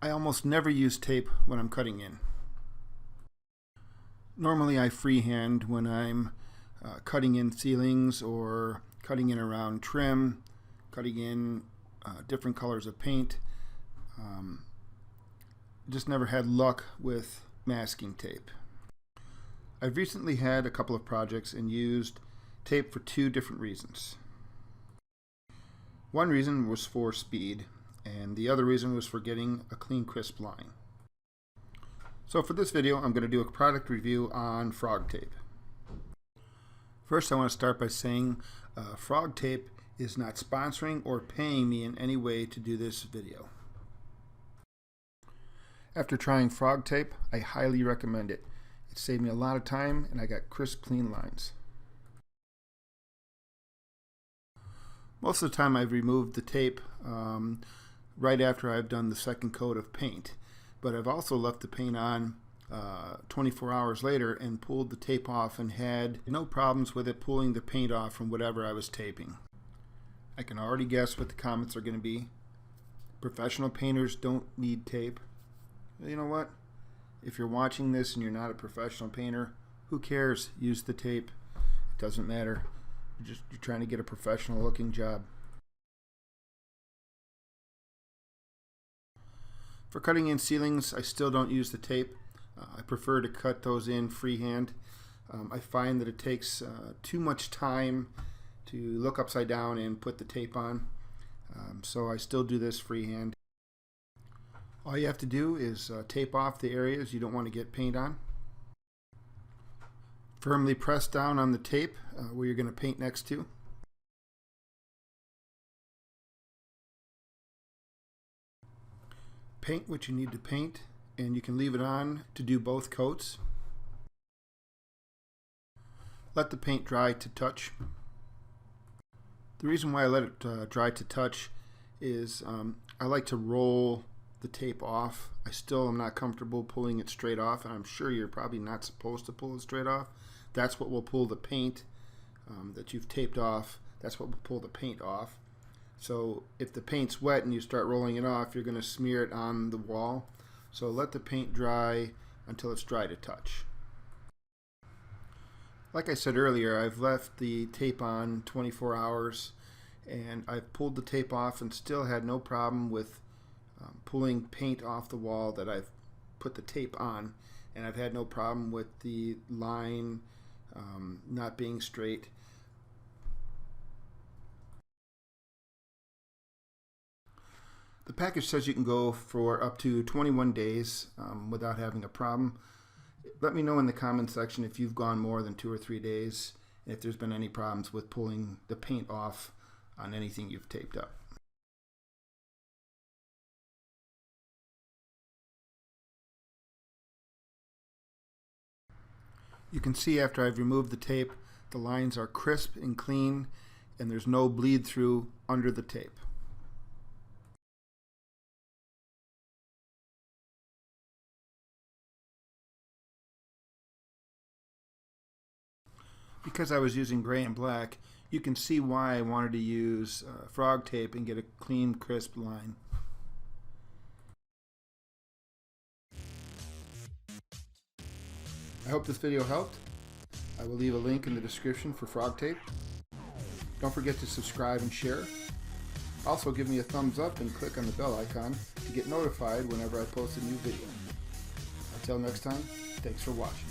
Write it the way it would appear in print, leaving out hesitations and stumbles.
I almost never use tape when I'm cutting in. Normally I freehand when I'm cutting in ceilings or cutting in around trim, cutting in different colors of paint. Just never had luck with masking tape. I've recently had a couple of projects and used tape for two different reasons. One reason was for speed, and the other reason was for getting a clean, crisp line. So for this video, I'm going to do a product review on FrogTape. First, I want to start by saying FrogTape is not sponsoring or paying me in any way to do this video. After trying FrogTape, I highly recommend it. It saved me a lot of time and I got crisp, clean lines. Most of the time I've removed the tape right after I've done the second coat of paint, but I've also left the paint on 24 hours later and pulled the tape off and had no problems with it pulling the paint off from whatever I was taping. I can already guess what the comments are going to be. Professional painters don't need tape. You know what? If you're watching this and you're not a professional painter, who cares? Use the tape. It doesn't matter. You're trying to get a professional looking job. For cutting in ceilings, I still don't use the tape. I prefer to cut those in freehand. I find that it takes too much time to look upside down and put the tape on. So I still do this freehand. All you have to do is tape off the areas you don't want to get paint on. Firmly press down on the tape where you're going to paint next to. Paint what you need to paint, and you can leave it on to do both coats. Let the paint dry to touch. The reason why I let it dry to touch is I like to roll the tape off. I still am not comfortable pulling it straight off, and I'm sure you're probably not supposed to pull it straight off. That's what will pull the paint that you've taped off. That's what will pull the paint off. So if the paint's wet and you start rolling it off, you're going to smear it on the wall. So let the paint dry until it's dry to touch. Like I said earlier, I've left the tape on 24 hours and I've pulled the tape off and still had no problem with pulling paint off the wall that I've put the tape on, and I've had no problem with the line not being straight. The package says you can go for up to 21 days without having a problem. Let me know in the comment section if you've gone more than 2 or 3 days, and if there's been any problems with pulling the paint off on anything you've taped up. You can see after I've removed the tape, the lines are crisp and clean, and there's no bleed through under the tape. Because I was using gray and black, you can see why I wanted to use FrogTape and get a clean, crisp line. I hope this video helped. I will leave a link in the description for FrogTape. Don't forget to subscribe and share. Also give me a thumbs up and click on the bell icon to get notified whenever I post a new video. Until next time, thanks for watching.